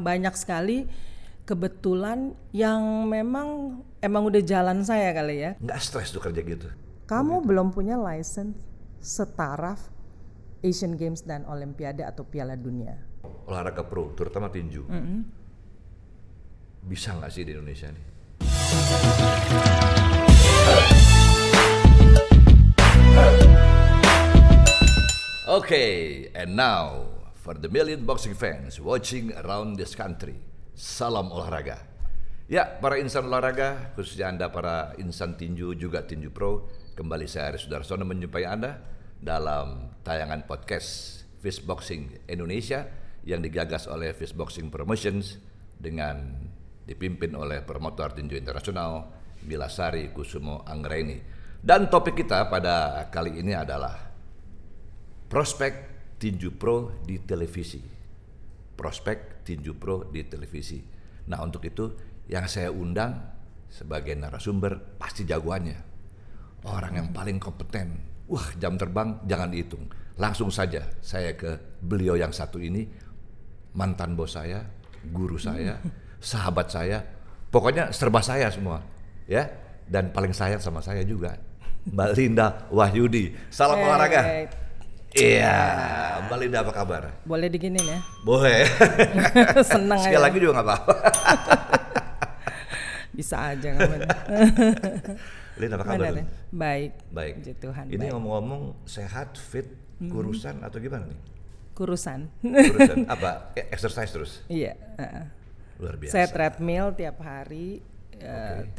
Banyak sekali kebetulan yang emang udah jalan saya kali ya. Nggak stres tuh kerja gitu. Kamu belum punya license setaraf Asian Games dan Olimpiade atau Piala Dunia. Olahraga pro, terutama tinju. Bisa nggak sih di Indonesia nih? Okay, and now for the million boxing fans watching around this country, salam olahraga. Ya, para insan olahraga, khususnya Anda para insan tinju juga tinju pro, kembali saya Aris Sudarsono menjumpai Anda dalam tayangan podcast Fist Boxing Indonesia yang digagas oleh Fist Boxing Promotions dengan dipimpin oleh promotor tinju internasional Milasari Kusumo Anggraini. Dan topik kita pada kali ini adalah prospek tinju pro di televisi. Prospek tinju pro di televisi. Nah, untuk itu yang saya undang sebagai narasumber pasti jagoannya. Orang yang paling kompeten. Wah, jam terbang jangan dihitung. Langsung saja saya ke beliau yang satu ini, mantan bos saya, guru saya, sahabat saya, pokoknya serba saya semua, ya. Dan paling sayang sama saya juga, Mbak Linda Wahyudi. Salam olahraga. Iya, Mbak Linda apa kabar? Boleh diginin ya? Boleh. Senang aja. Sekali lagi juga nggak apa-apa. Bisa aja kamu. Linda apa kabar? Baik. Baik. Puji Tuhan. Ini baik. ngomong-ngomong sehat, fit, kurusan atau gimana nih? Kurusan. Kurusan apa? Exercise terus? Iya. Luar biasa. Saya treadmill tiap hari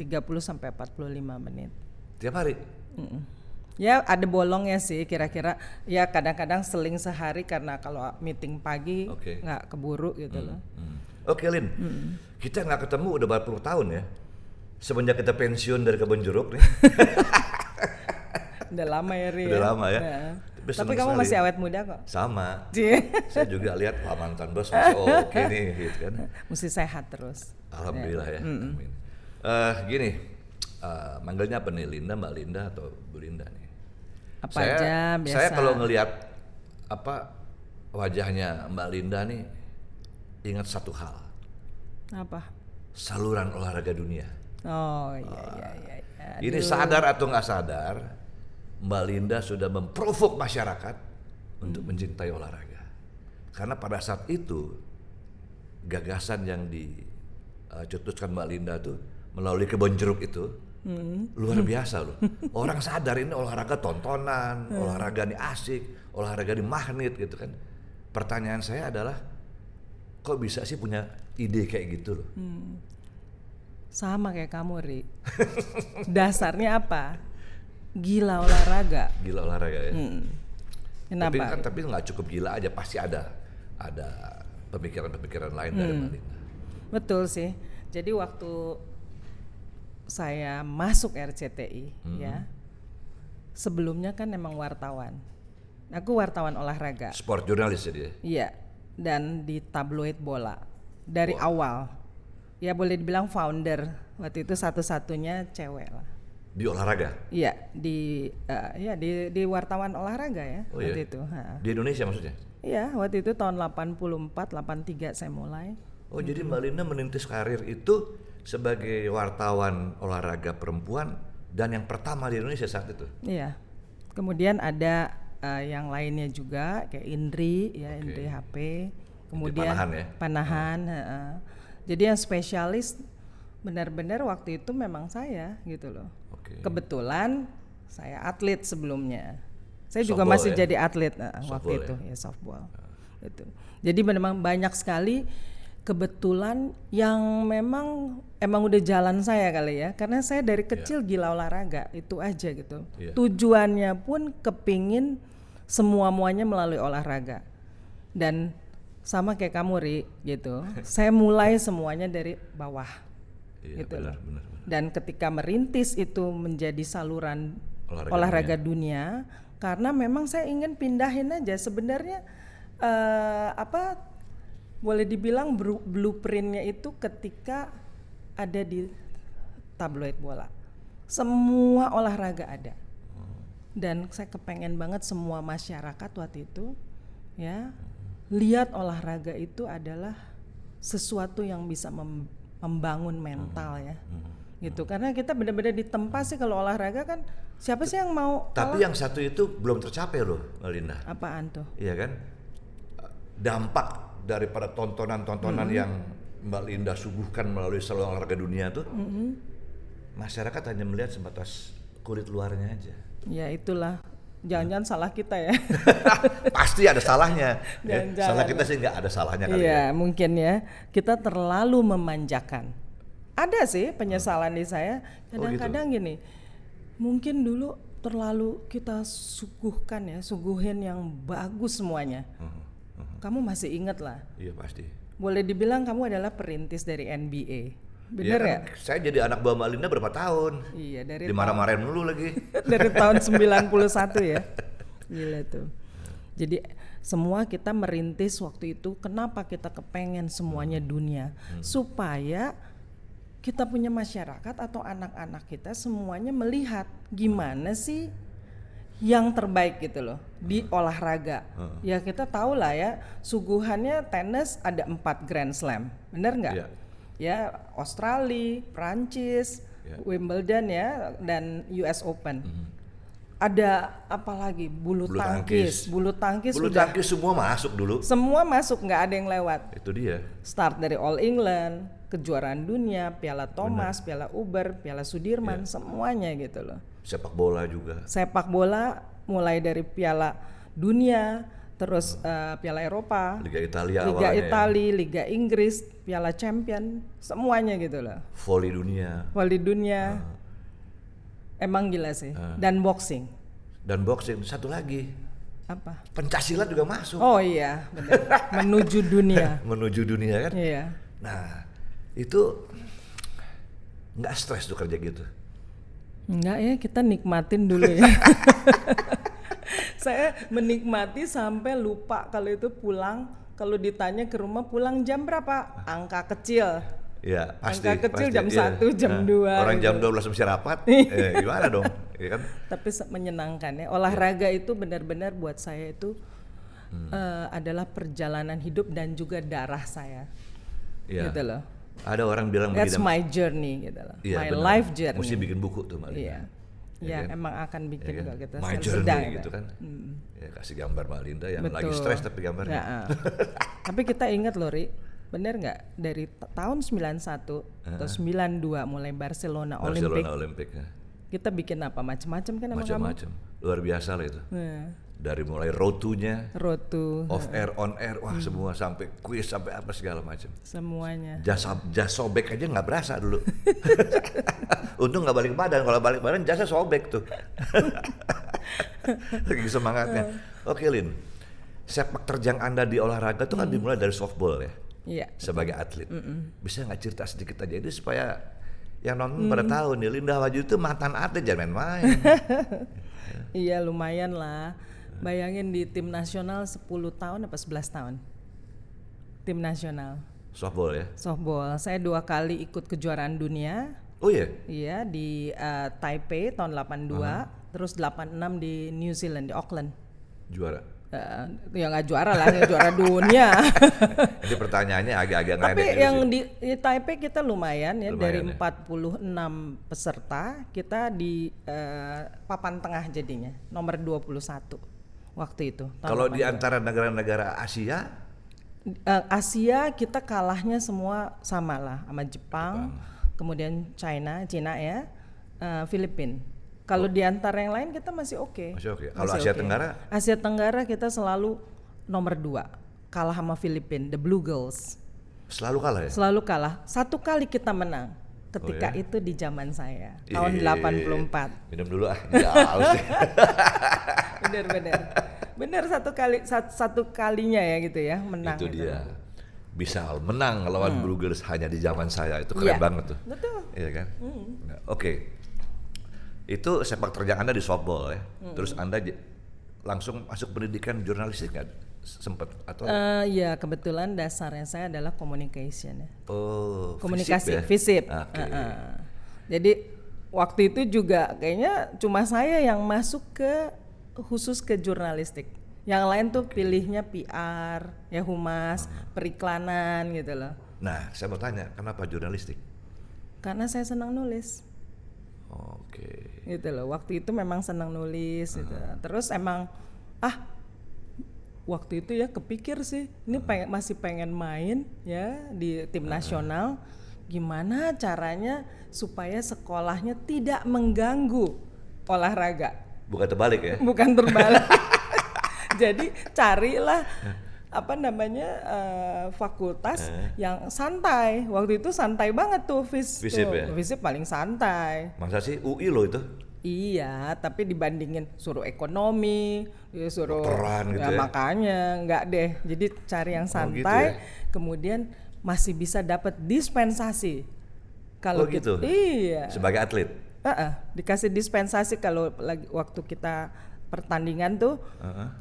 30 sampai 45 menit. Tiap hari? Ya ada bolongnya sih kira-kira. Ya kadang-kadang seling sehari karena kalau meeting pagi nggak keburu gitu loh. Oke Lin, kita nggak ketemu udah berapa puluh tahun ya? Semenjak kita pensiun dari kebun jeruk nih. Udah lama ya Ri. Udah lama ya. Nah. Tapi kamu masih awet muda kok. Sama. Saya juga lihat Pak mantan bos masih oke nih gitu kan. Mesti sehat terus. Alhamdulillah ya. Amin. Gini, manggilnya apa nih, Linda, Mbak Linda atau Bu Linda nih? Apa aja biasa. Saya kalau ngelihat wajahnya Mbak Linda nih, ingat satu hal. Apa? Saluran olahraga dunia. Oh iya. Ini sadar atau nggak sadar, Mbak Linda sudah memprovok masyarakat untuk mencintai olahraga. Karena pada saat itu gagasan yang dicetuskan Mbak Linda tuh melalui kebun jeruk itu luar biasa loh. Orang sadar ini olahraga tontonan, olahraga ini asik, olahraga ini magnet gitu kan. Pertanyaan saya adalah, kok bisa sih punya ide kayak gitu loh? Sama kayak kamu Ri. Dasarnya apa? Gila olahraga. Gila olahraga ya. Kenapa? Tapi nggak cukup gila aja, pasti ada pemikiran-pemikiran lain dari Mbak Linda. Betul sih. Jadi waktu saya masuk RCTI ya, sebelumnya kan emang wartawan. Aku wartawan olahraga. Sport jurnalis ya dia? Iya. Dan di tabloid bola dari awal. Ya boleh dibilang founder. Waktu itu satu-satunya cewek lah. Di olahraga? Iya, di wartawan olahraga ya waktu itu. Di Indonesia maksudnya? Iya, waktu itu tahun 84, 83 saya mulai. Oh, jadi Mbak Linda merintis karir itu sebagai wartawan olahraga perempuan dan yang pertama di Indonesia saat itu? Iya. Kemudian ada yang lainnya juga kayak Indri ya, Indri HP. Kemudian Panahan. Jadi yang spesialis benar-benar waktu itu memang saya gitu loh. Kebetulan saya atlet sebelumnya. Saya juga masih jadi atlet waktu itu ya, softball. Gitu. Jadi memang banyak sekali kebetulan yang emang udah jalan saya kali ya. Karena saya dari kecil gila olahraga, itu aja gitu. Tujuannya pun kepingin semua-muanya melalui olahraga. Dan sama kayak kamu Ri gitu. Saya mulai semuanya dari bawah. Gitu benar. Dan ketika merintis itu menjadi saluran olahraga dunia, karena memang saya ingin pindahin aja sebenarnya boleh dibilang blueprintnya itu ketika ada di tabloid bola. Semua olahraga ada. Dan saya kepengen banget semua masyarakat waktu itu ya lihat olahraga itu adalah sesuatu yang bisa membangun mental ya. Gitu. Karena kita benar-benar ditempa sih kalau olahraga kan siapa sih yang mau Tapi yang satu itu belum tercapai loh, Mbak Linda. Apaan tuh? Iya kan? Dampak daripada tontonan-tontonan yang Mbak Linda suguhkan melalui saluran olahraga dunia tuh, masyarakat hanya melihat sebatas kulit luarnya aja. Ya itulah, jangan-jangan salah kita ya. Pasti ada salahnya. Salah kita sih nggak ada salahnya kali ya. Iya mungkin ya, kita terlalu memanjakan. Ada sih penyesalan di saya, kadang-kadang gini, mungkin dulu terlalu kita suguhin yang bagus semuanya. Kamu masih ingat lah. Iya pasti. Boleh dibilang kamu adalah perintis dari NBA. Bener ya? Kan, saya jadi anak buah Mbak Linda berapa tahun? Iya, dari dimarah-marahin dulu lagi. Dari tahun 91 ya. Gila tuh. Jadi semua kita merintis waktu itu, kenapa kita kepengen semuanya dunia? Supaya kita punya masyarakat atau anak-anak kita semuanya melihat gimana sih yang terbaik gitu loh di olahraga. Ya kita tahu lah ya, suguhannya tenis ada 4 Grand Slam, bener nggak? Ya Australia, Prancis, Wimbledon ya, dan US Open. Ada apa lagi? Bulu tangkis semua masuk dulu. Semua masuk, nggak ada yang lewat. Itu dia. Start dari All England, kejuaraan dunia, Piala Thomas, Piala Uber, Piala Sudirman, semuanya gitu loh. Sepak bola juga. Sepak bola mulai dari Piala Dunia, terus Piala Eropa, Liga Italia, Liga Inggris, Piala Champion, semuanya gitu loh. Voli dunia. Emang gila sih. Dan boxing. Satu lagi. Apa? Pencaksilat juga masuk. Oh iya, benar. Menuju dunia. Menuju dunia kan? Iya. Nah, itu nggak stres tuh kerja gitu. Enggak ya, kita nikmatin dulu ya. Saya menikmati sampai lupa kalau itu pulang, kalau ditanya ke rumah pulang jam berapa? Angka kecil. Ya, pasti. Angka kecil pasti, jam 1, jam 2. Orang jam 12 mesti rapat. Gimana dong? Ya kan? Tapi menyenangkan ya. Olahraga itu benar-benar buat saya itu adalah perjalanan hidup dan juga darah saya. Gitu loh. Ada orang bilang That's my journey gitu loh. Iya, my benar. life journey. Mesti bikin buku tuh Mbak Linda. Iya. Ya kan? Emang akan bikin kalau kita my journey gitu kan. Ya kasih gambar Mbak Linda yang lagi stres tapi gambarnya. Ya, tapi kita ingat loh Ri, bener nggak dari tahun 91 atau 92 mulai Barcelona Olympic ya. Kita bikin apa macam-macam kan emang macam-macam. Luar biasa lah itu. Dari mulai road to-nya, off air, on air, wah semua sampai quiz sampai apa segala macam. Semuanya. Jas sobek aja nggak berasa dulu. Untung nggak balik badan, kalau balik badan jasnya sobek tuh. Lagi semangatnya. Oke Lin, sepak terjang Anda di olahraga tuh kan dimulai dari softball ya. Iya. Sebagai atlet. Bisa nggak cerita sedikit aja ini supaya yang nonton pada tahu nih Linda Waju itu mantan atlet, jangan main-main. Iya lumayan lah. Bayangin di tim nasional 10 tahun apa 11 tahun. Tim nasional. Softball ya? Softball. Saya 2 kali ikut kejuaraan dunia. Oh iya? Iya di Taipei tahun 82, terus 86 di New Zealand di Auckland. Juara? Ya nggak juara lah, juara dunia. Ini pertanyaannya agak-agak ngeledek. Tapi yang di Taipei kita lumayan ya, dari ya? 46 peserta kita di papan tengah jadinya, nomor 21 waktu itu. Kalau di antara negara-negara Asia? Asia kita kalahnya semua sama lah, sama Jepang. Kemudian Cina ya, Filipina. Kalau di antara yang lain kita masih oke. Masih oke. Kalau Asia Tenggara? Asia Tenggara kita selalu nomor 2, kalah sama Filipina, the Blue Girls. Selalu kalah ya? Selalu kalah. 1 kali kita menang. Ketika itu di zaman saya, tahun 84. Minum dulu ah, jauh sih. Bener satu kalinya ya gitu ya menang. Itu dia. Bisa menang lawan Blue Girls hanya di zaman saya, itu keren banget tuh. Betul. Iya kan? Nah, oke. Itu sepak terjang Anda di softball ya. Terus Anda langsung masuk pendidikan jurnalistik nggak? Sempet atau? Ya kebetulan dasarnya saya adalah communication ya. Oh, komunikasi, FISIP. Okay. Jadi waktu itu juga kayaknya cuma saya yang masuk khusus ke jurnalistik. Yang lain tuh pilihnya PR, ya humas, periklanan gitu loh. Nah, saya mau tanya, kenapa jurnalistik? Karena saya senang nulis. Oke. Gitu loh. Waktu itu memang senang nulis gitu. Terus emang waktu itu ya kepikir sih, ini masih pengen main ya di tim nasional. Gimana caranya supaya sekolahnya tidak mengganggu olahraga? Bukan terbalik ya? Bukan terbalik. Jadi carilah fakultas yang santai. Waktu itu santai banget tuh FISIP ya? FISIP paling santai. Masa sih UI loh itu? Iya, tapi dibandingin suruh ekonomi, suruh dokteran gitu ya. Makanya enggak deh. Jadi cari yang santai, kemudian masih bisa dapat dispensasi. Kalau gitu. Iya. Sebagai atlet. Dikasih dispensasi kalau lagi waktu kita pertandingan tuh,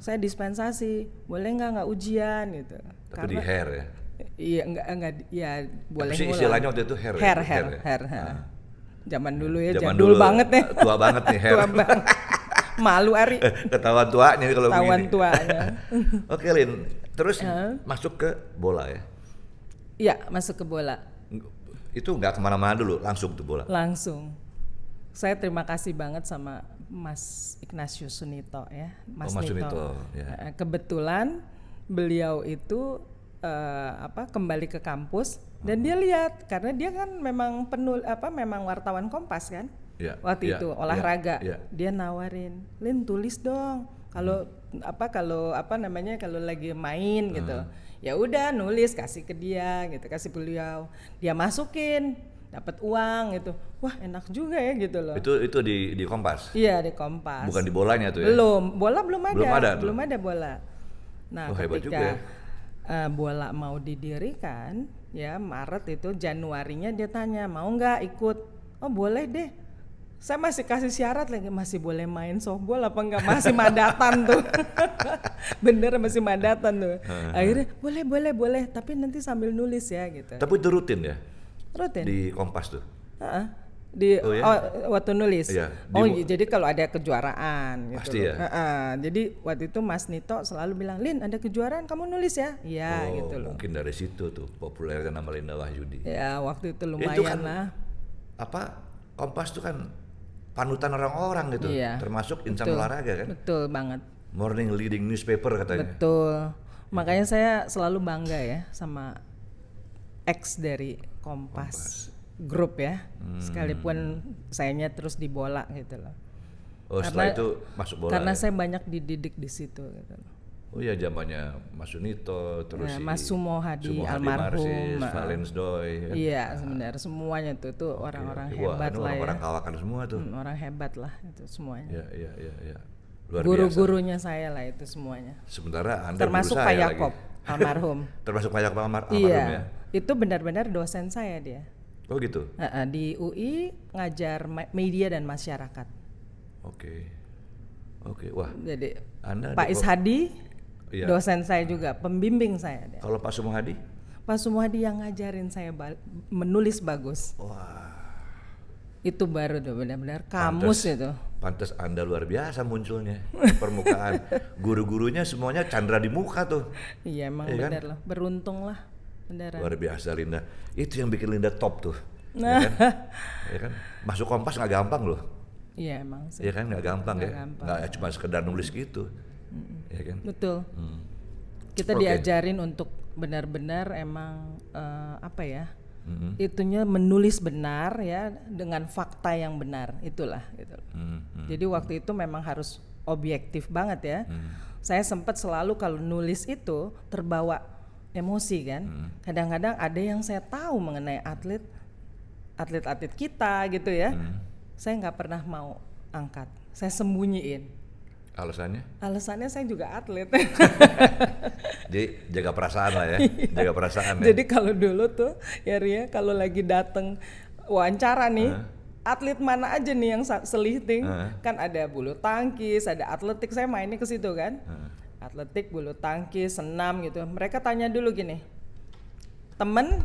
saya dispensasi, boleh nggak ujian gitu. Tapi karena, di hair ya? Iya enggak ya boleh. Tapi istilahnya waktu itu hair. Zaman dulu ya, Zaman jadul dulu, banget ya. Tua banget nih hair. Tua banget. Malu Ari. Ketahuan tuanya kalau begini. Ketahuan tuanya. Oke Lin, terus masuk ke bola ya? Iya, masuk ke bola. Itu nggak kemana-mana dulu, langsung tuh bola? Langsung. Saya terima kasih banget sama Mas Ignatius Sunito ya, Mas Nito. Ya. Kebetulan beliau itu kembali ke kampus dan dia lihat karena dia kan memang memang wartawan Kompas kan. Waktu itu olahraga. Dia nawarin, "Lin, tulis dong. Kalau kalau lagi main gitu." Ya udah nulis kasih ke dia gitu, kasih beliau. Dia masukin, dapat uang gitu. Wah, enak juga ya gitu loh. Itu di Kompas? Iya, di Kompas. Bukan di bolanya tuh ya? Bola belum ada. Belum ada bola. Nah, ketika bola mau didirikan ya Maret itu, Januarinya dia tanya, "Mau nggak ikut?" "Oh, boleh deh." Saya masih kasih syarat lagi, masih boleh main softball apa enggak, masih madatan tuh. Bener masih madatan tuh. Akhirnya boleh, tapi nanti sambil nulis ya gitu. Tapi itu rutin ya? Rutin. Di Kompas tuh? Waktu nulis. Iya, jadi kalau ada kejuaraan gitu. Pasti ya. Jadi waktu itu Mas Nito selalu bilang, "Lin, ada kejuaraan kamu nulis ya?" Iya gitu loh. Mungkin dari situ tuh populernya nama Linda Wahyudi. Ya waktu itu lumayan itu kan, lah. Kompas tuh kan panutan orang-orang gitu, termasuk insan olahraga kan? Betul banget. Morning leading newspaper katanya. Betul. Makanya saya selalu bangga ya sama ex dari Kompas. Grup ya, sekalipun sayanya terus di bola gitu loh. Setelah itu masuk bola. Karena saya banyak dididik di situ gitu loh. Oh iya, zamannya Mas Sunito, terus Mas Sumo Hadi almarhum, Valens Doy. Kan? Iya, sebenarnya semuanya tuh orang-orang hebat lah ya. Orang kawakan semua tuh. Orang hebat lah itu semuanya. Iya. Luar Guru-gurunya saya lah itu semuanya. Sementara Anda termasuk Pak Yakob almarhum. Termasuk Pak Yakob almarhum ya. Itu benar-benar dosen saya dia. Oh gitu. Di UI ngajar media dan masyarakat. Oke, wah. Jadi Pak Ishadi dosen saya juga, pembimbing saya. Kalau Pak Sumohadi? Pak Sumohadi yang ngajarin saya menulis bagus. Wah. Itu baru tuh benar-benar kamus itu. Pantes Anda luar biasa munculnya di permukaan. Guru-gurunya semuanya candra di muka tuh. Iya emang benar loh, beruntung lah. Beneran. Luar biasa Linda. Itu yang bikin Linda top tuh. Ya kan? Masuk Kompas nggak gampang loh. Iya emang sih. Iya kan, nggak gampang ya. Nggak cuma sekedar nulis gitu. Ya kan? Betul. Kita diajarin untuk benar-benar emang itunya menulis benar ya dengan fakta yang benar, itulah gitu. Jadi waktu itu memang harus objektif banget ya. Saya sempat selalu kalau nulis itu terbawa emosi kan. Kadang-kadang ada yang saya tahu mengenai atlet kita gitu ya. Saya nggak pernah mau angkat, saya sembunyiin. Alasannya saya juga atlet. Jadi jaga perasaan lah ya, jaga perasaan ya. Jadi kalau dulu tuh ya Ria, kalau lagi dateng wawancara nih, atlet mana aja nih yang selihting, kan ada bulu tangkis, ada atletik, saya mainnya ke situ kan. Atletik, bulu tangkis, senam gitu. Mereka tanya dulu gini, temen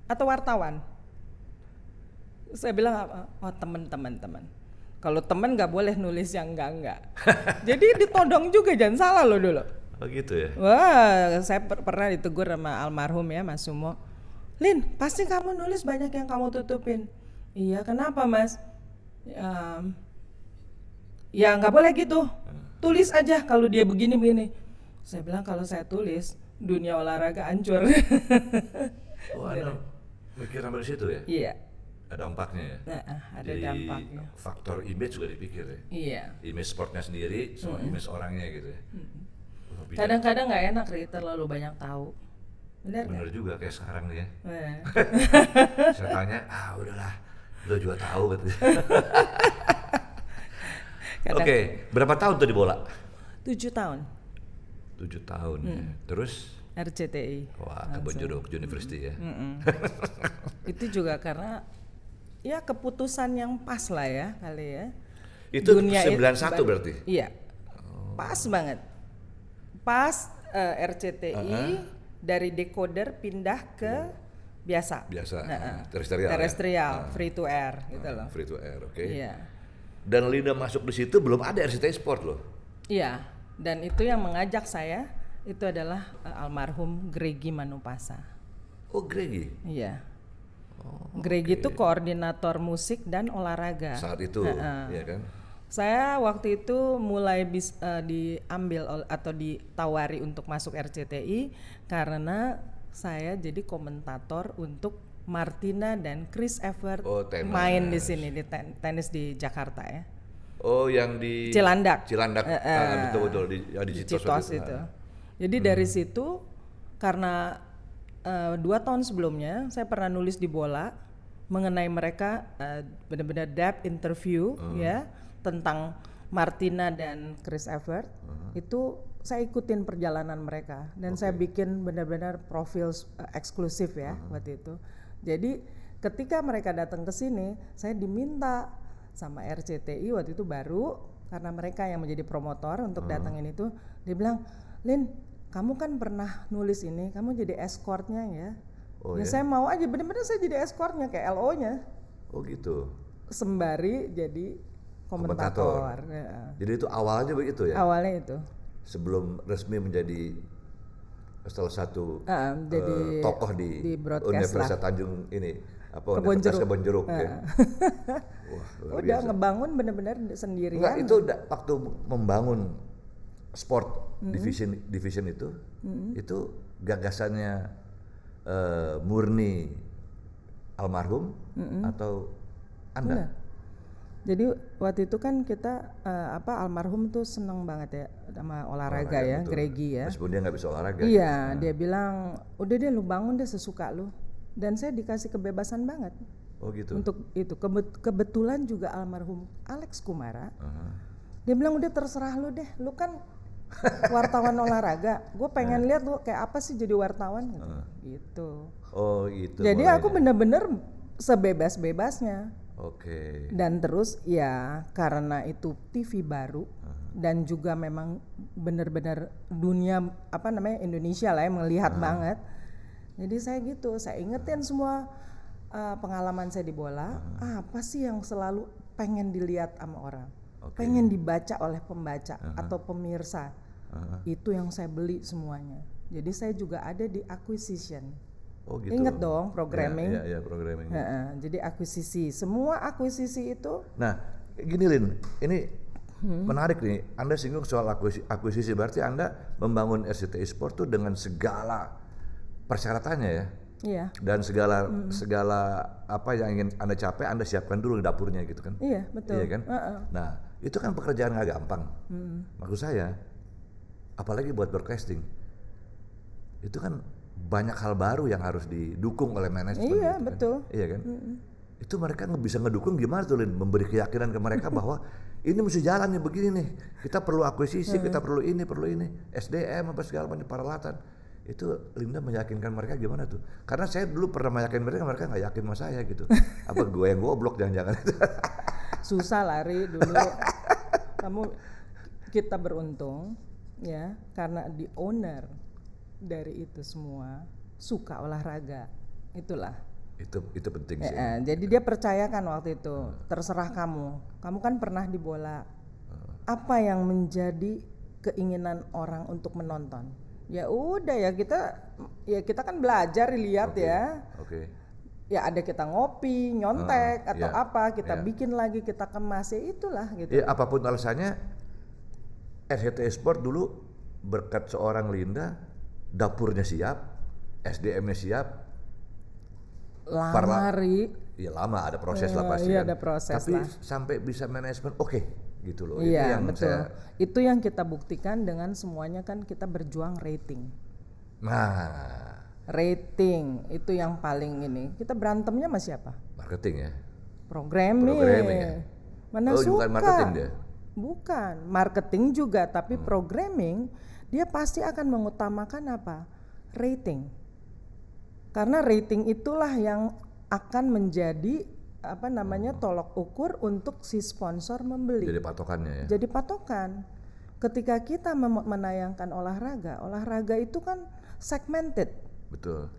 atau wartawan? Saya bilang, oh temen. Kalau temen nggak boleh nulis yang enggak. Jadi ditodong juga, jangan salah loh dulu. Oh gitu ya? Wah, saya pernah ditegur sama almarhum ya Mas Sumo. Lin, pasti kamu nulis banyak yang kamu tutupin. Iya, kenapa Mas? Ya nggak boleh gitu. Tulis aja kalau dia begini-begini. Saya bilang kalau saya tulis, dunia olahraga hancur. Oh, Anda mikir sampai situ ya? Iya. Ada dampaknya ya? Ada jadi dampaknya. faktor image juga dipikir ya? Iya. Image sportnya sendiri sama image orangnya gitu ya? Kadang-kadang nggak enak Ri, terlalu banyak tahu. Bener juga kayak sekarang nih ya. Saya tanya, udahlah, lo juga tahu gitu. Oke, berapa tahun tuh di bola? 7 tahun. 7 tahun ya. Terus? RCTI. Wah, Kebon Jeruk University ya. Itu juga karena ya keputusan yang pas lah ya kali ya. Itu 91 berarti? Iya. Pas banget. Pas RCTI dari decoder pindah ke biasa. Terestrial. Free to air gitu loh. Free to air, oke. Iya. Dan Linda masuk di situ belum ada RCTI Sport loh. Iya. Dan itu yang mengajak saya itu adalah almarhum Gregi Manupasa. Oh, Gregi. Iya. Gregi itu koordinator musik dan olahraga. Saat itu, iya kan? Saya waktu itu mulai diambil atau ditawari untuk masuk RCTI karena saya jadi komentator untuk Martina dan Chris Evert main di sini di tenis di Jakarta ya. Oh, yang di Cilandak. Betul di Citos itu. Jadi dari situ karena 2 tahun sebelumnya saya pernah nulis di Bola mengenai mereka benar-benar depth interview ya tentang Martina dan Chris Evert. Itu saya ikutin perjalanan mereka dan saya bikin benar-benar profil eksklusif ya waktu itu. Jadi ketika mereka datang ke sini, saya diminta sama RCTI waktu itu baru karena mereka yang menjadi promotor untuk datangin itu. Dia bilang, Lin, kamu kan pernah nulis ini, kamu jadi escortnya ya. Saya mau aja, benar-benar saya jadi escortnya kayak LO-nya. Oh gitu. Sembari jadi komentator. Ya. Jadi itu awalnya begitu ya? Awalnya itu. Sebelum resmi menjadi salah satu jadi tokoh di Universitas Tanjung ini, Universitas Kebon Jeruk ya. Wah, udah biasa. Ngebangun benar-benar sendirian. Enggak, itu waktu membangun sport division itu gagasannya murni almarhum atau Anda? Benar. Jadi waktu itu kan kita almarhum tuh seneng banget ya sama olahraga ya, Gregi ya. Meskipun dia nggak bisa olahraga. Iya, dia bilang udah deh lu bangun deh sesuka lu. Dan saya dikasih kebebasan banget. Oh gitu. Untuk itu kebetulan juga almarhum Alex Kumara. Dia bilang udah terserah lu deh, lu kan wartawan olahraga. Gue pengen lihat lu kayak apa sih jadi wartawan gitu. Oh gitu. Jadi aku bener-bener sebebas-bebasnya. Oke. Dan terus ya karena itu TV baru dan juga memang benar-benar dunia Indonesia lah ya melihat banget. Jadi saya gitu, saya ingetin semua pengalaman saya di bola. Apa sih yang selalu pengen dilihat sama orang, pengen dibaca oleh pembaca atau pemirsa. Itu yang saya beli semuanya. Jadi saya juga ada di acquisition. Oh gitu. Ingat dong programming. Iya, programming. Jadi akuisisi, semua akuisisi itu. Nah, gini Lin, ini menarik nih. Anda singgung soal akuisisi, berarti Anda membangun RCTI Sport tuh dengan segala persyaratannya ya. Iya. Dan segala apa yang ingin Anda capai, Anda siapkan dulu dapurnya gitu kan. Iya, betul. Iya kan? Nah, itu kan pekerjaan nggak gampang. Maksud saya, apalagi buat broadcasting, itu kan banyak hal baru yang harus didukung oleh manajemen. Iya, gitu betul. Kan? Iya kan? Itu mereka bisa ngedukung gimana tuh Lin? Memberi keyakinan ke mereka bahwa ini mesti jalan nih begini nih. Kita perlu akuisisi, kita perlu ini, SDM apa segala macam peralatan. Itu Linda meyakinkan mereka gimana tuh? Karena saya dulu pernah meyakinkan mereka nggak yakin sama saya gitu. Apa gue yang goblok jangan-jangan itu? Susah lari dulu. Kita beruntung ya karena di owner dari itu semua suka olahraga. Itulah. Itu penting sih. Jadi dia percayakan waktu itu, terserah kamu. Kamu kan pernah di bola. Apa yang menjadi keinginan orang untuk menonton? Ya udah ya kita kan belajar lihat ya. Oke. Ya ada kita ngopi, nyontek atau apa, kita bikin lagi, kita kemas, ya itulah gitu. Ya apapun alasannya, RCTI Sport dulu berkat seorang Linda, dapurnya siap, SDM-nya siap. Iya lama, ada proses lah pasti. Iya, kan. ada proses. Tapi lah. sampai bisa manajemen, gitu loh. Iya, itu yang betul. Itu yang kita buktikan dengan semuanya kan kita berjuang rating. Nah, rating itu yang paling ini. Kita berantemnya sama siapa? Marketing ya. Programming ya. Mana suka? Bukan marketing dia. Bukan, marketing juga, tapi programming dia pasti akan mengutamakan apa? Rating. Karena rating itulah yang akan menjadi tolok ukur untuk si sponsor membeli. Jadi patokannya ya. Jadi patokan. Ketika kita menayangkan olahraga itu kan segmented. Betul.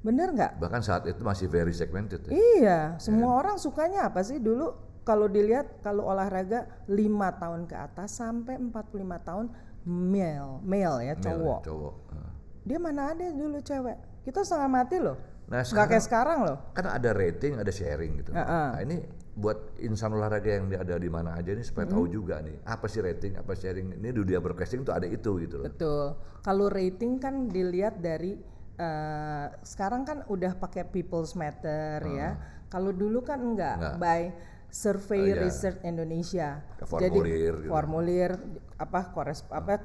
Bener nggak? Bahkan saat itu masih very segmented ya. Iya, semua orang sukanya apa sih dulu? Kalau dilihat kalau olahraga 5 tahun ke atas sampai 45 tahun male ya, cowok. Dia mana ada dulu cewek? Kita setengah mati loh. Nah, nggak kayak sekarang loh. Kan ada rating, ada sharing gitu. Nah ini buat insan olahraga yang ada di mana aja nih supaya tahu juga nih apa sih rating, apa sharing. Ini di dunia broadcasting tuh ada itu gitu loh. Betul. Kalau rating kan dilihat dari sekarang kan udah pakai People's Matter ya. Kalau dulu kan enggak. By Survey Research Indonesia. Formulir. Jadi formulir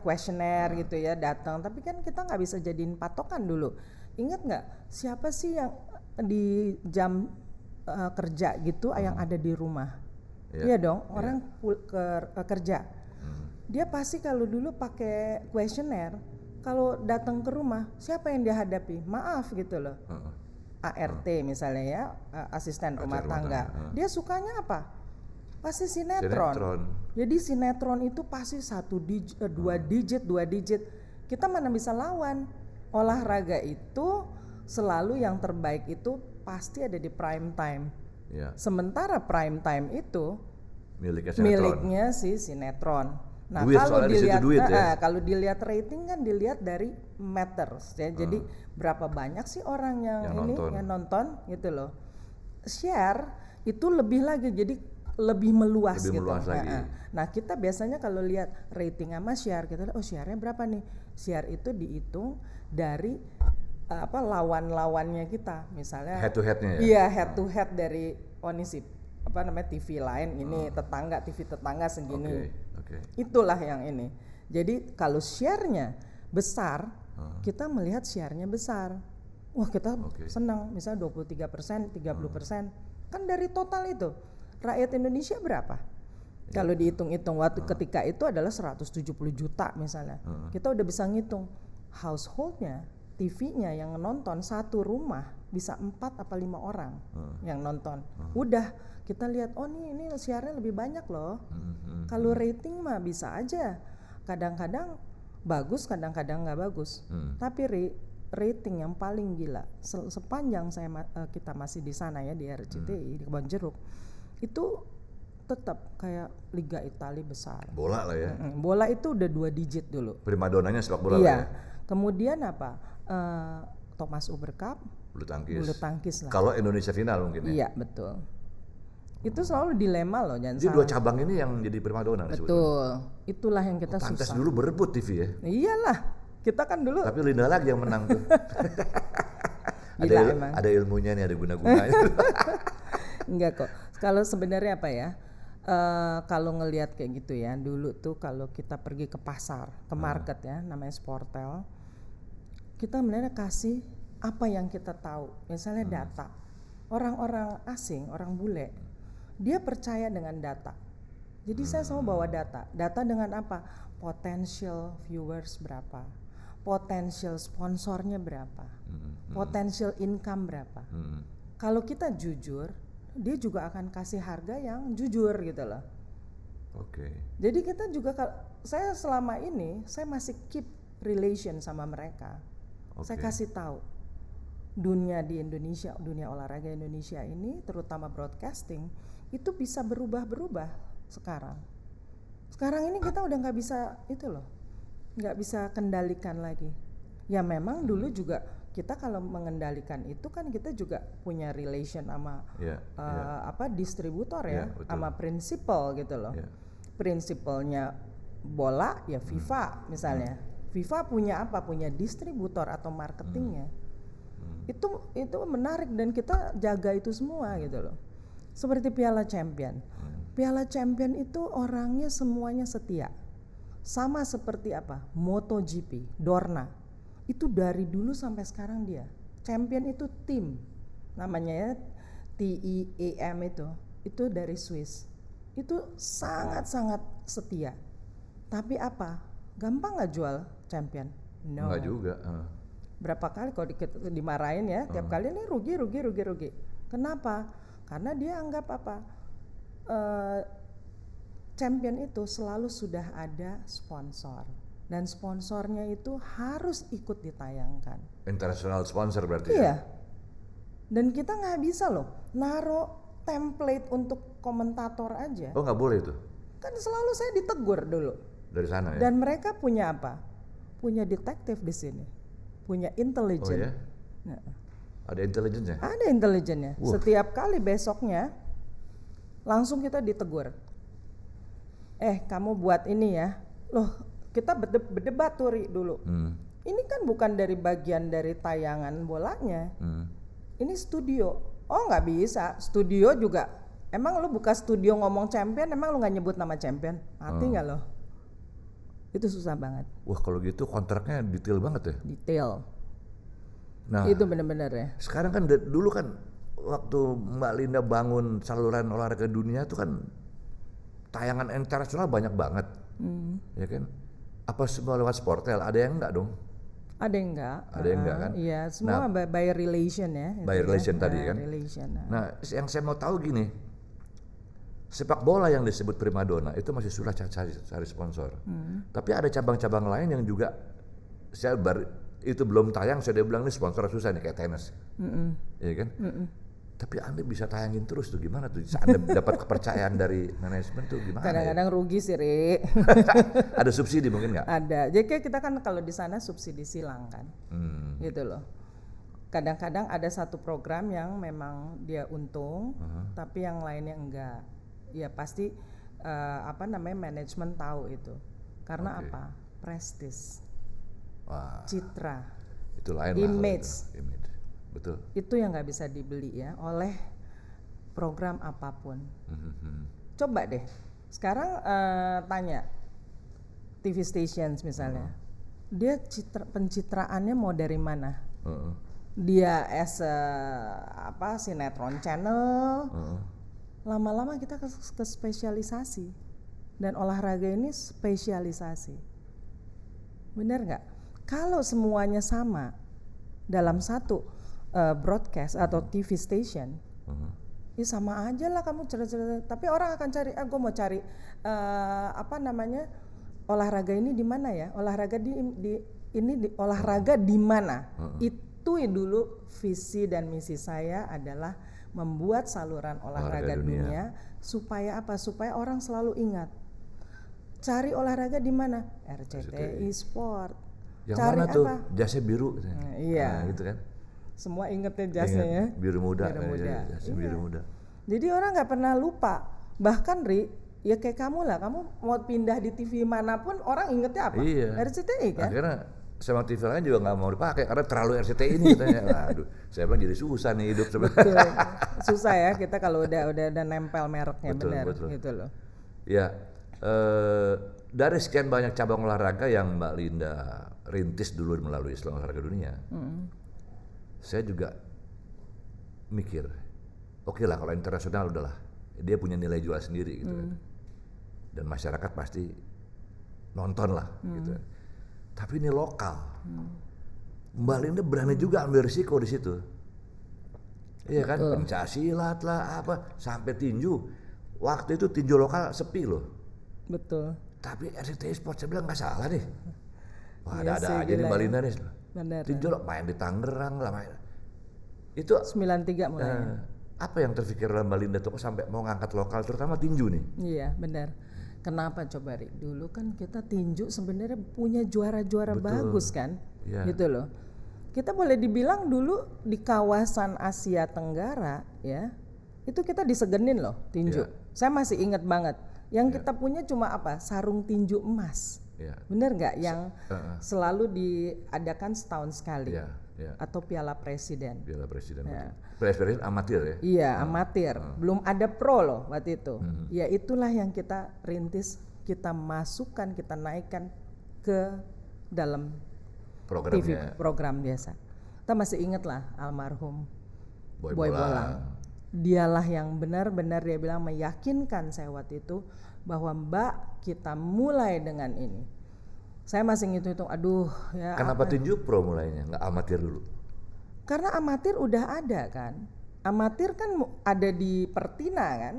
kuesioner gitu ya, datang. Tapi kan kita nggak bisa jadiin patokan dulu. Ingat nggak siapa sih yang di jam kerja gitu yang ada di rumah? Iya dong, orang kerja. Dia pasti kalau dulu pakai kuesioner, kalau datang ke rumah siapa yang dia hadapi? Maaf gitu loh. ART misalnya ya, asisten rumah tangga. Dia sukanya apa? Pasti sinetron. Jadi sinetron itu pasti 2 digit. Kita mana bisa lawan? Olahraga itu selalu yang terbaik itu pasti ada di prime time. Ya. Sementara prime time itu miliknya si sinetron. Nah, kalau dilihat rating kan dilihat dari matters ya. Jadi berapa banyak sih orang yang nonton gitu loh. Share itu lebih lagi, jadi lebih meluas gitu. Nah, kita biasanya kalau lihat rating sama share, kita lihat share-nya berapa nih? Share itu dihitung dari lawan-lawannya kita, misalnya head to head-nya ya. Iya, head to head dari TV lain ini, TV tetangga segini. Itulah yang ini. Jadi kalau share-nya besar, kita melihat share-nya besar. Wah, kita senang, misalnya 23%, 30%. Kan dari total itu, rakyat Indonesia berapa? Kalau dihitung-hitung waktu ketika itu adalah 170 juta misalnya. Kita udah bisa ngitung household-nya, TV-nya yang nonton satu rumah bisa 4 apa 5 orang yang nonton. Udah kita lihat ini siarnya lebih banyak loh. Kalau rating mah bisa aja. Kadang-kadang bagus, kadang-kadang nggak bagus. Tapi rating yang paling gila sepanjang kita masih di sana ya di RCTI di Kebon Jeruk itu tetap kayak Liga Italia besar. Bola lah ya. Bola itu udah 2 digit dulu. Primadonanya sepak bola iya. lah ya. Kemudian apa? Thomas Uber Cup. Bulu tangkis lah. Kalau Indonesia final mungkin ya. Iya betul. Itu selalu dilema loh, jangan salah. Jadi 2 cabang ini yang jadi primadona. Betul. Sebetulnya. Itulah yang kita susah. Pantas dulu berebut TV ya. Iyalah. Kita kan dulu. Tapi Linda lagi yang menang tuh. ada ilmunya nih, ada guna-gunanya. Enggak kok. Kalau sebenarnya apa ya? Kalau ngelihat kayak gitu ya, dulu tuh kalau kita pergi ke pasar, ke market ya, namanya Sportel, kita sebenarnya kasih apa yang kita tahu, misalnya data. Orang-orang asing, orang bule, dia percaya dengan data. Jadi saya selalu bawa data. Data dengan apa? Potential viewers berapa, potential sponsornya berapa, potential income berapa. Kalau kita jujur, dia juga akan kasih harga yang jujur gitu loh. Jadi kita juga, saya selama ini saya masih keep relation sama mereka. Saya kasih tahu dunia di Indonesia, dunia olahraga Indonesia ini, terutama broadcasting itu bisa berubah sekarang. Sekarang ini kita udah nggak bisa itu loh, nggak bisa kendalikan lagi. Ya memang dulu juga kita kalau mengendalikan itu kan kita juga punya relation sama distributor ya, sama prinsipal gitu loh. Prinsipalnya bola ya FIFA misalnya. FIFA punya apa? Punya distributor atau marketingnya. Itu menarik dan kita jaga itu semua gitu loh. Seperti Piala Champion. Piala Champion itu orangnya semuanya setia. Sama seperti apa? MotoGP, Dorna. Itu dari dulu sampai sekarang dia. Champion itu tim. Namanya ya TEAM itu dari Swiss. Itu sangat-sangat setia. Tapi apa? Gampang nggak jual champion? No. Nggak juga. Berapa kali kalau dimarahin ya, tiap kali ini rugi. Kenapa? Karena dia anggap apa? Champion itu selalu sudah ada sponsor. Dan sponsornya itu harus ikut ditayangkan. International sponsor berarti. Iya. Dan kita nggak bisa loh naruh template untuk komentator aja. Oh nggak boleh itu? Kan selalu saya ditegur dulu. Dari sana ya? Dan mereka punya apa? Punya detektif di sini. Punya intelijen. Oh ya? Nah. Ada intelijennya? Ada intelijennya. Setiap kali besoknya langsung kita ditegur. Kamu buat ini ya. Loh, kita berdebat tuh dulu. Ini kan bukan dari bagian dari tayangan bolanya. Ini studio. Oh nggak bisa. Studio juga. Emang lu buka studio ngomong champion, emang lu nggak nyebut nama champion? Mati nggak lo? Itu susah banget. Wah kalau gitu kontraknya detail banget ya? Detail. Nah itu benar-benar ya. Sekarang kan dulu kan waktu Mbak Linda bangun saluran olahraga dunia itu kan tayangan internasional banyak banget. Ya kan? Apa semua lewat Sportel? Ada yang enggak dong? Ada yang enggak. Ada yang enggak kan? Iya, semua by relation ya. By relation tadi kan. Relation. Nah, yang saya mau tahu gini, sepak bola yang disebut primadona itu masih susah cari sponsor. Tapi ada cabang-cabang lain yang juga itu belum tayang, saya bilang ini sponsor susah nih kayak tenis, ya kan? Tapi Anda bisa tayangin terus tuh gimana tuh? Anda dapat kepercayaan dari manajemen tuh gimana? Kadang-kadang rugi sih, Ri. Ada subsidi mungkin nggak? Ada. Jadi kita kan kalau di sana subsidi silang kan, gitu loh. Kadang-kadang ada satu program yang memang dia untung, tapi yang lainnya enggak. Ya pasti manajemen tahu itu. Karena apa? Prestis, citra, itu lain image. Betul. Itu yang nggak bisa dibeli ya oleh program apapun. Coba deh, sekarang tanya TV stations misalnya, dia pencitraannya mau dari mana? Dia sinetron channel. Lama-lama kita ke spesialisasi, dan olahraga ini spesialisasi. Benar nggak? Kalau semuanya sama dalam satu broadcast atau TV station, ya sama aja lah kamu cerita. Tapi orang akan cari, gue mau cari olahraga ini di mana ya? Olahraga olahraga di mana? Itu dulu visi dan misi saya adalah membuat saluran olahraga dunia supaya apa? Supaya orang selalu ingat. Cari olahraga di mana? RCTI Sport. Yang cari mana tuh? Apa? Jasnya biru. Iya. Gitu kan? Semua ingetnya jasnya ya. Biru muda. Iya. Biru muda. Jadi orang nggak pernah lupa. Bahkan Ri, ya kayak kamu lah. Kamu mau pindah di TV manapun orang ingetnya apa? Iya. RCTI kan? Akhirnya sama TV lain juga nggak mau dipakai karena terlalu RCTI ini katanya. Aduh, saya bilang jadi susah nih hidup sebenarnya. Susah ya kita kalau udah nempel mereknya. Betul. Gitu loh. Ya, dari sekian banyak cabang olahraga yang Mbak Linda rintis dulu melalui Salon Olahraga Dunia, saya juga mikir, oke lah kalau internasional udahlah, dia punya nilai jual sendiri gitu kan, dan masyarakat pasti nonton lah gitu. Tapi ini lokal, Mbak Linda berani juga ambil risiko di situ, iya kan, pencaksilat lah apa, sampai tinju. Waktu itu tinju lokal sepi loh. Betul. Tapi RCTI Sport saya bilang nggak salah nih. Wah, iya ada aja nih Mbak Linda nih. Benar. Tinju lo main di Tangerang lah main. Itu 93 mulai. Apa yang terpikir dalam Mbak Linda tuh sampai mau ngangkat lokal terutama tinju nih? Iya benar. Kenapa coba Rik? Dulu kan kita tinju sebenarnya punya juara-juara bagus kan? gitu loh. Kita boleh dibilang dulu di kawasan Asia Tenggara ya, itu kita disegenin loh tinju. Saya masih ingat banget. Yang kita punya cuma apa? Sarung tinju emas. Bener nggak? Yang selalu diadakan setahun sekali. Atau Piala Presiden. Piala Presiden. Presiden amatir ya? Iya, amatir. Belum ada pro loh waktu itu. Ya itulah yang kita rintis, kita masukkan, kita naikkan ke dalam TV program biasa. Kita masih ingat lah almarhum Boy Bolang. Dialah yang benar-benar dia bilang meyakinkan saya waktu itu bahwa Mbak kita mulai dengan ini. Saya masih ngitung-hitung, aduh ya. Kenapa tinju pro mulainya, nggak amatir dulu? Karena amatir udah ada kan. Amatir kan ada di Pertina kan.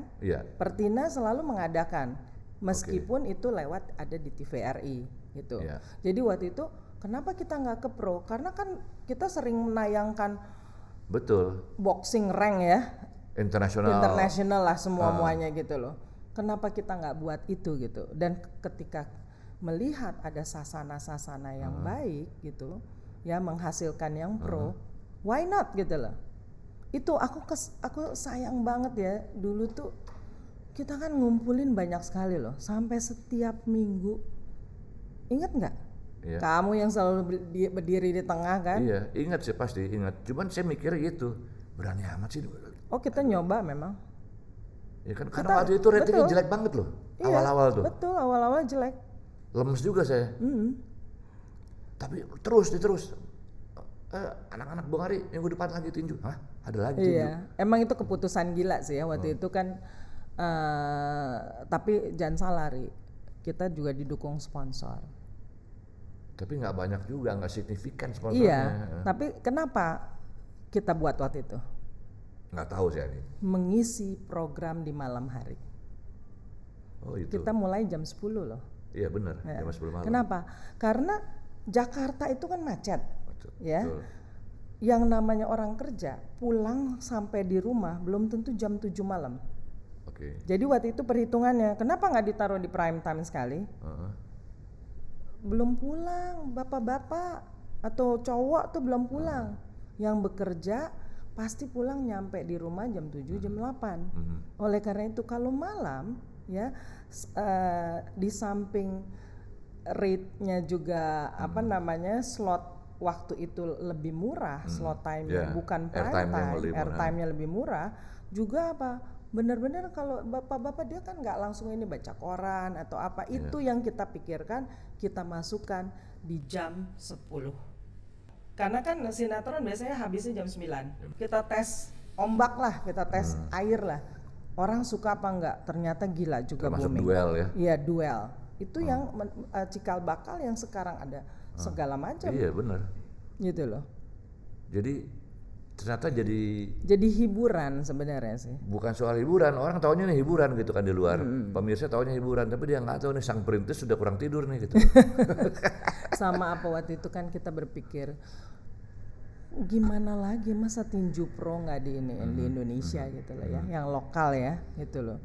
Pertina selalu mengadakan. Meskipun itu lewat ada di TVRI gitu. Jadi waktu itu kenapa kita nggak ke pro? Karena kan kita sering menayangkan boxing rank ya. Internasional lah semuanya gitu loh. Kenapa kita nggak buat itu gitu? Dan ketika melihat ada sasana-sasana yang baik gitu, ya menghasilkan yang pro, why not gitu loh? Itu aku sayang banget ya dulu tuh kita kan ngumpulin banyak sekali loh, sampai setiap minggu. Ingat nggak? Kamu yang selalu berdiri di tengah kan? Iya, ingat sih pasti ingat. Cuman saya mikir gitu, berani amat sih. Oh kita nyoba memang. Ya kan karena waktu itu ratingnya jelek banget loh, awal-awal tuh. Betul, awal-awal jelek. Lemes juga saya. Tapi terus. Anak-anak Bung Ari minggu depan lagi tinju. Hah? Ada lagi tinju? Iya, emang itu keputusan gila sih ya waktu itu kan. Tapi jangan salah Ri, kita juga didukung sponsor. Tapi nggak banyak juga, nggak signifikan sponsornya. Iya, tapi kenapa kita buat waktu itu? Nggak tahu sih ini. Mengisi program di malam hari. Oh itu. Kita mulai jam 10 loh. Iya benar, jam 10 malam. Kenapa? Karena Jakarta itu kan macet. Ya. Yang namanya orang kerja pulang sampai di rumah belum tentu jam 7 malam. Jadi waktu itu perhitungannya, kenapa nggak ditaruh di prime time sekali? Belum pulang, bapak-bapak atau cowok tuh belum pulang. Yang bekerja pasti pulang nyampe di rumah jam 7, jam 8. Oleh karena itu kalau malam ya di samping rate-nya juga slot waktu itu lebih murah, slot time-nya bukan prime time, airtime-nya lebih murah. Juga benar-benar kalau bapak-bapak dia kan nggak langsung ini baca koran atau apa, itu yang kita pikirkan, kita masukkan di jam 10. Karena kan sinetron biasanya habisnya jam 9. Kita tes ombak lah, kita tes air lah. Orang suka apa enggak? Ternyata gila juga booming. Termasuk duel ya? Iya duel. Itu yang cikal bakal yang sekarang ada segala macam. Iya benar. Gitu loh. Jadi ternyata jadi hiburan sebenarnya sih. Bukan soal hiburan, orang taunya nih hiburan gitu kan di luar. Pemirsa taunya hiburan, tapi dia nggak tahu nih sang perintis sudah kurang tidur nih gitu. Sama apa waktu itu kan kita berpikir gimana lagi masa tinju pro nggak di Indonesia gitu loh ya, yang lokal ya gitu loh.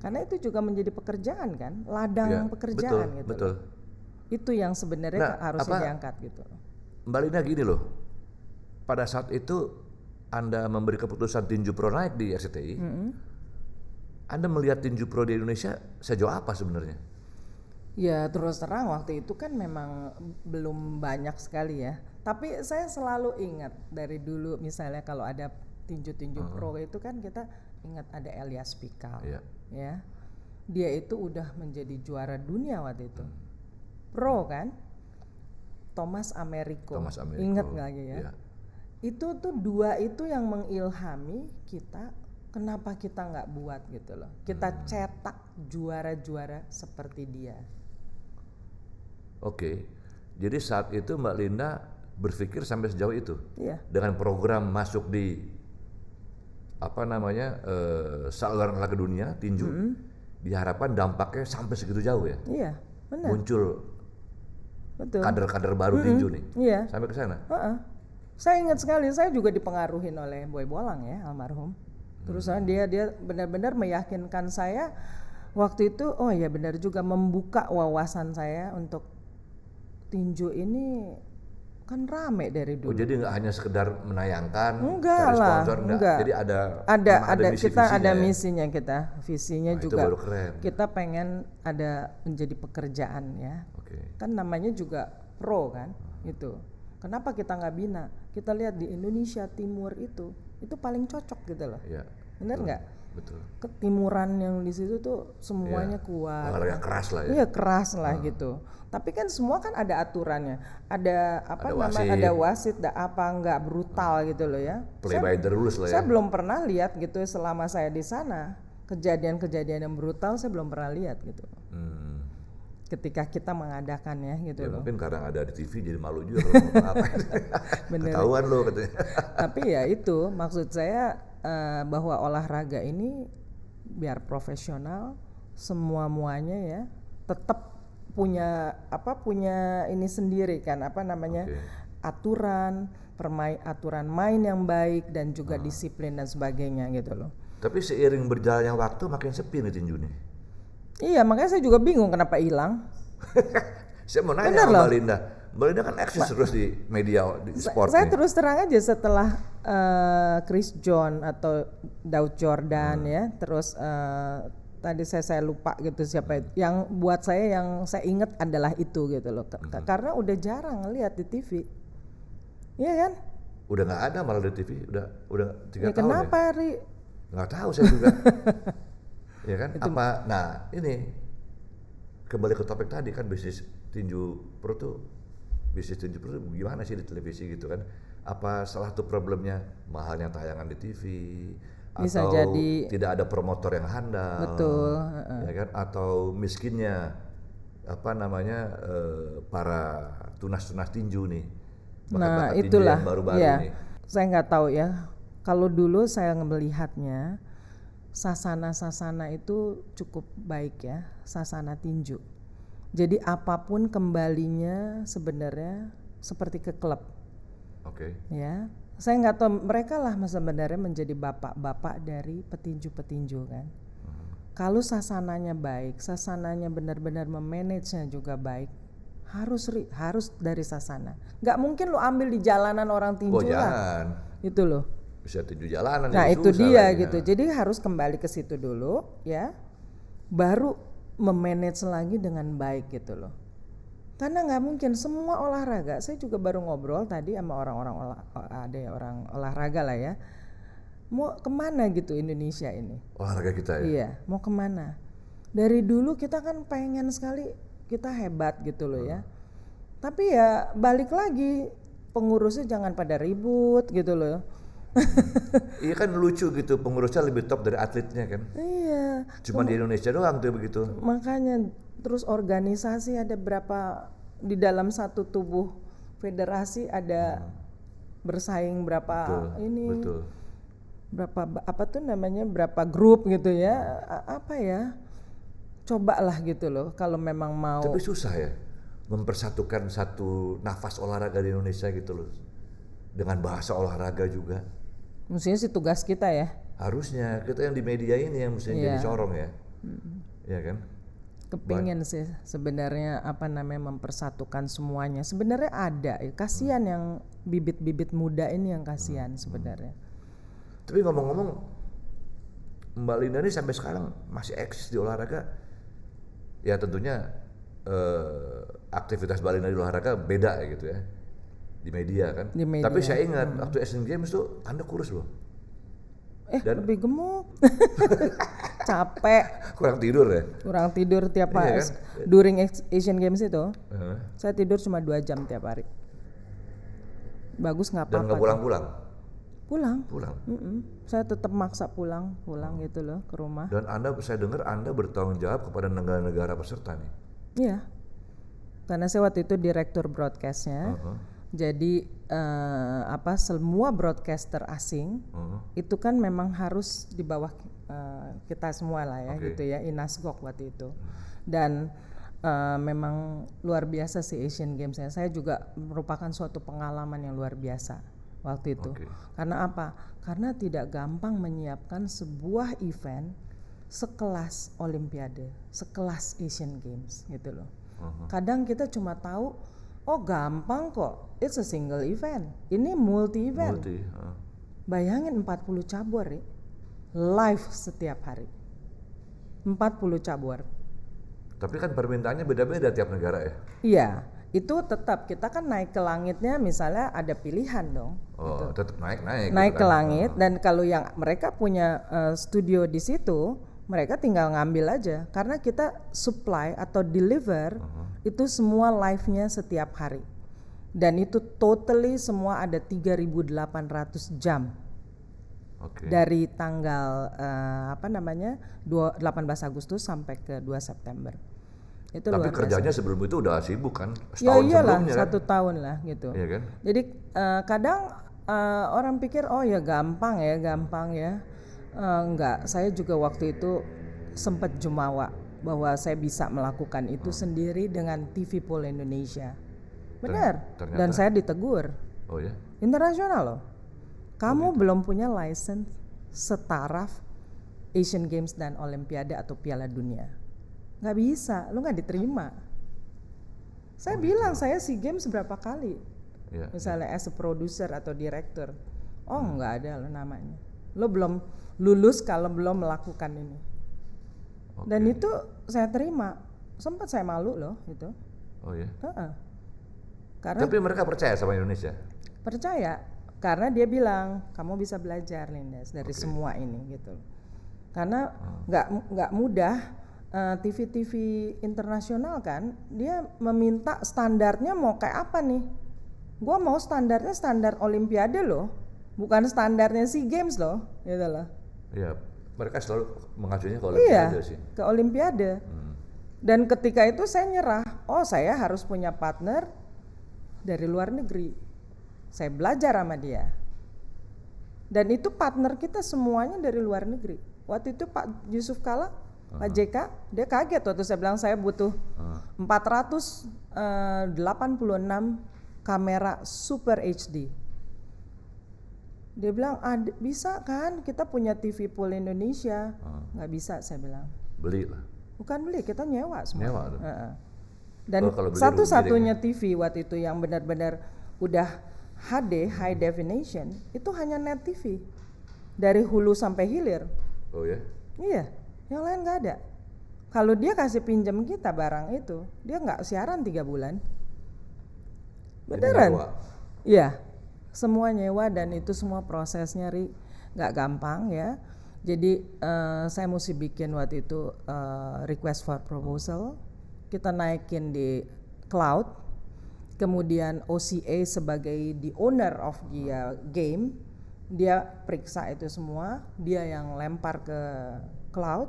Karena itu juga menjadi pekerjaan kan, ladang pekerjaan gitu. Betul. Itu yang sebenarnya harusnya diangkat gitu. Mbak Lina gini loh, pada saat itu Anda memberi keputusan tinju pro naik di RCTI, Anda melihat tinju pro di Indonesia sejauh apa sebenarnya? Ya terus terang waktu itu kan memang belum banyak sekali ya. Tapi saya selalu ingat dari dulu misalnya kalau ada tinju-tinju pro itu kan kita ingat ada Elias Pikal, ya. Dia itu udah menjadi juara dunia waktu itu. Pro kan? Thomas Americo. Ingat nggak ya? Itu tuh dua itu yang mengilhami kita. Kenapa kita nggak buat gitu loh? Kita cetak juara-juara seperti dia. Oke, jadi saat itu Mbak Linda berpikir sampai sejauh itu, dengan program masuk di saluran olahraga dunia tinju, diharapkan dampaknya sampai segitu jauh ya? Iya, benar. Muncul kader-kader baru tinju nih, sampai ke sana. Saya ingat sekali, saya juga dipengaruhi oleh Boy Bolang ya, almarhum. Terus dia benar-benar meyakinkan saya waktu itu, oh ya benar juga membuka wawasan saya untuk tinju ini Kan rame dari dulu. Oh, jadi nggak hanya sekedar menayangkan, Enggak cari lah, sponsor, enggak. Jadi ada kita ada ya? misinya kita, visinya Nah, juga. itu baru keren. Kita pengen ada menjadi pekerjaan ya. Kan namanya juga pro kan, itu. Kenapa kita nggak bina? Kita lihat di Indonesia Timur itu paling cocok gitu loh. Iya. Bener nggak? Betul. Ketimuran yang di situ tuh semuanya kuat. Olahraga keras lah ya. Iya keras lah gitu. Tapi kan semua kan ada aturannya, ada wasit, ada apa, nggak brutal gitu loh ya. Play by the rules lah ya. Saya belum pernah lihat gitu selama saya di sana kejadian-kejadian yang brutal saya belum pernah lihat gitu. Ketika kita mengadakannya gitu Ya, loh. Mungkin karena ada di TV jadi malu juga kalau mau ngapain. Ketahuan lo katanya. Tapi ya itu maksud saya bahwa olahraga ini biar profesional semuanya ya tetap punya ini sendiri kan aturan main yang baik dan juga disiplin dan sebagainya gitu loh. Tapi seiring berjalannya waktu makin sepi nih tinju nih. Iya, makanya saya juga bingung kenapa hilang. Saya mau nanya sama Mbak Linda kan eksis terus di media di sport. Saya terus terang aja setelah Chris John atau Daud Jordan ya, terus tadi saya lupa gitu siapa itu. Yang buat saya yang saya ingat adalah itu gitu loh. Karena udah jarang ngelihat di TV. Iya kan? Udah nggak ada malah di TV. Udah 3 tahun. Kenapa, Ri? Nggak tahu saya juga. Ya kan? Nah ini kembali ke topik tadi kan bisnis tinju pro tuh gimana sih di televisi gitu kan? Apa salah satu problemnya mahalnya tayangan di TV? Bisa atau jadi tidak ada promotor yang handal, betul, ya kan? Atau miskinnya para tunas-tunas tinju nih, nah itulah yang baru-baru ya, nih. Saya nggak tahu ya. Kalau dulu saya melihatnya sasana itu cukup baik ya, sasana tinju. Jadi apapun kembalinya sebenarnya seperti ke klub. Ya. Saya nggak tahu mereka lah sebenarnya menjadi bapak-bapak dari petinju-petinju kan. Kalau sasananya baik, sasananya benar-benar memanagenya juga baik, harus dari sasana. Nggak mungkin lo ambil di jalanan orang tinju lah. Jangan. Itu loh. Bisa tinju jalanan. Nah itu dia gitu. Jadi harus kembali ke situ dulu ya, baru memanage lagi dengan baik gitu loh. Karena nggak mungkin semua olahraga. Saya juga baru ngobrol tadi sama orang olahraga lah ya. Mau kemana gitu Indonesia ini? Olahraga kita ya? Iya, mau kemana? Dari dulu kita kan pengen sekali kita hebat gitu loh ya. Tapi ya balik lagi pengurusnya jangan pada ribut gitu loh. Iya kan lucu gitu, pengurusnya lebih top dari atletnya kan. Iya. Cuma di Indonesia doang tuh begitu. Makanya terus organisasi ada berapa di dalam satu tubuh federasi ada bersaing berapa betul. Berapa grup gitu ya, cobalah gitu loh kalau memang mau. Tapi susah ya mempersatukan satu nafas olahraga di Indonesia gitu loh dengan bahasa olahraga juga. Mestinya sih tugas kita ya. Harusnya kita yang di media ini yang mestinya jadi corong ya. Iya kan? Kepingin sih sebenarnya mempersatukan semuanya. Sebenarnya ada, kasihan yang bibit-bibit muda ini yang kasihan sebenarnya. Tapi ngomong-ngomong, Mbak Linda ini sampai sekarang masih eksis di olahraga. Ya tentunya aktivitas Mbak Linda di olahraga beda ya gitu ya. Di media kan. Tapi saya ingat waktu Asian Games tuh Anda kurus loh. Lebih gemuk. Capek. Kurang tidur ya? Kurang tidur tiap hari. Kan? During Asian Games itu, saya tidur cuma 2 jam tiap hari. Bagus nggak apa-apa. Dan nggak pulang-pulang? Pulang. Saya tetap maksa pulang gitu loh ke rumah. Dan saya dengar Anda bertanggung jawab kepada negara-negara peserta nih? Iya. Karena saya waktu itu direktur broadcastnya. Jadi semua broadcaster asing itu kan memang harus di bawah kita semua lah ya gitu ya, Inasgok waktu itu. Dan memang luar biasa sih Asian Games ya. Saya juga merupakan suatu pengalaman yang luar biasa waktu itu. Karena apa? Karena tidak gampang menyiapkan sebuah event sekelas Olimpiade, sekelas Asian Games gitu loh. Kadang kita cuma tahu Oh gampang kok, it's a single event. Ini multi event. Bayangin 40 cabur ya, live setiap hari. 40 cabur. Tapi kan permintaannya beda-beda tiap negara ya? Iya, itu tetap kita kan naik ke langitnya misalnya ada pilihan dong. Oh, gitu. Tetap naik gitu ke langit. Dan kalau yang mereka punya studio di situ, mereka tinggal ngambil aja. Karena kita supply atau deliver itu semua live-nya setiap hari. Dan itu totally semua ada 3.800 jam. Dari tanggal 18 Agustus sampai ke 2 September. Itu tapi kerjanya sebelum itu udah sibuk kan? Setahun sebelumnya kan? 1 tahun lah gitu. Iya kan? Jadi kadang orang pikir oh ya gampang ya. Enggak, saya juga waktu itu sempat jumawa bahwa saya bisa melakukan itu sendiri dengan TV Pool Indonesia. Benar. Dan saya ditegur. Oh ya? Internasional loh. Kamu belum punya license setaraf Asian Games dan Olimpiade atau Piala Dunia. Nggak bisa, lu nggak diterima. Saya bilang saya SEA Games berapa kali, misalnya as a producer atau director. Oh nggak ada lo namanya. Lo belum lulus kalau belum melakukan ini. Dan itu saya terima. Sempat saya malu loh itu. Oh ya. Karena tapi mereka percaya sama Indonesia. Percaya, karena dia bilang kamu bisa belajar Lindes dari semua ini gitu. Karena nggak mudah. TV-TV internasional kan dia meminta standarnya mau kayak apa nih? Gua mau standarnya standar Olimpiade loh, bukan standarnya SEA Games loh, gitu loh. Iya, mereka selalu mengacunya ke Olimpiade sih. Ke Olimpiade. Dan ketika itu saya nyerah. Oh saya harus punya partner dari luar negeri. Saya belajar sama dia. Dan itu partner kita semuanya dari luar negeri. Waktu itu Pak Yusuf Kala, Pak JK, dia kaget waktu saya bilang saya butuh 486 kamera Super HD. Dia bilang, bisa kan kita punya TV Pool Indonesia. Nggak bisa saya bilang. Beli lah. Bukan beli, kita nyewa semua. Nyewa. Dan satu-satunya TV waktu itu yang benar-benar udah HD, high definition, itu hanya Net TV. Dari hulu sampai hilir. Oh ya? Iya. Yang lain nggak ada. Kalau dia kasih pinjam kita barang itu, dia nggak siaran 3 bulan. Beneran? Iya, semua nyewa dan itu semua prosesnya nggak gampang ya. Jadi saya mesti bikin waktu itu request for proposal, kita naikin di cloud, kemudian OCA sebagai the owner of the game, dia periksa itu semua, dia yang lempar ke cloud,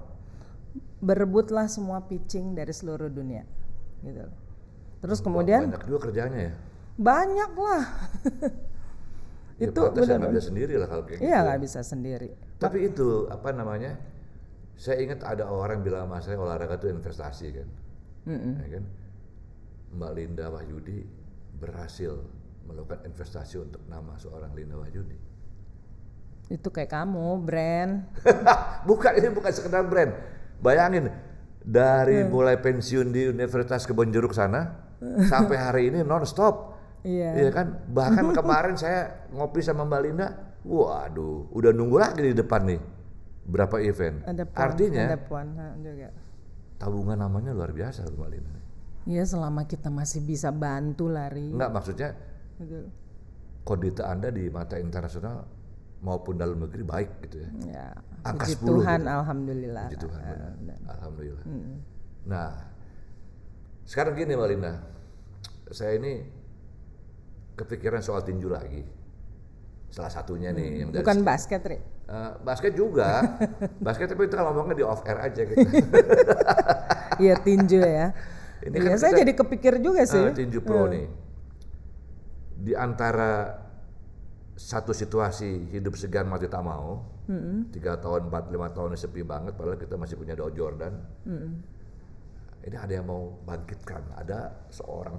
berebutlah semua pitching dari seluruh dunia, gitu. Terus kemudian banyak juga kerjanya ya? Banyak lah. Ya, itu benar nggak bisa sendiri lah kalau kayak gitu. Iya nggak bisa sendiri. Tapi itu apa namanya? Saya ingat ada orang bilang sama saya olahraga itu investasi kan, ya kan? Mbak Linda Wahyudi berhasil melakukan investasi untuk nama seorang Linda Wahyudi. Itu kayak kamu, brand. Ini bukan sekedar brand. Bayangin dari mulai pensiun di Universitas Kebonjeruk sana sampai hari ini non-stop. Iya kan? Bahkan kemarin saya ngopi sama Mbak Linda, waduh, udah nunggu lagi di depan nih berapa event. Artinya juga. Tabungan namanya luar biasa Mbak Linda. Iya, selama kita masih bisa bantu lari. Enggak, maksudnya kodita Anda di mata internasional maupun dalam negeri baik gitu ya. Ya, angka puji 10 Tuhan, gitu. alhamdulillah. Puji Tuhan, alhamdulillah. Nah, sekarang gini Mbak Linda, saya ini kepikiran soal tinju lagi. Salah satunya nih yang dari bukan basket, Ri. Basket juga. Basket tapi itu kalau ngomongnya di off air aja gitu. Iya, tinju ya. Ini iya, kan saya jadi kepikir juga sih. Tinju pro nih. Di antara satu situasi hidup segan mati tak mau, 3 tahun, 4, 5 tahun sepi banget, padahal kita masih punya Dow Jordan. Ini ada yang mau bangkitkan, ada seorang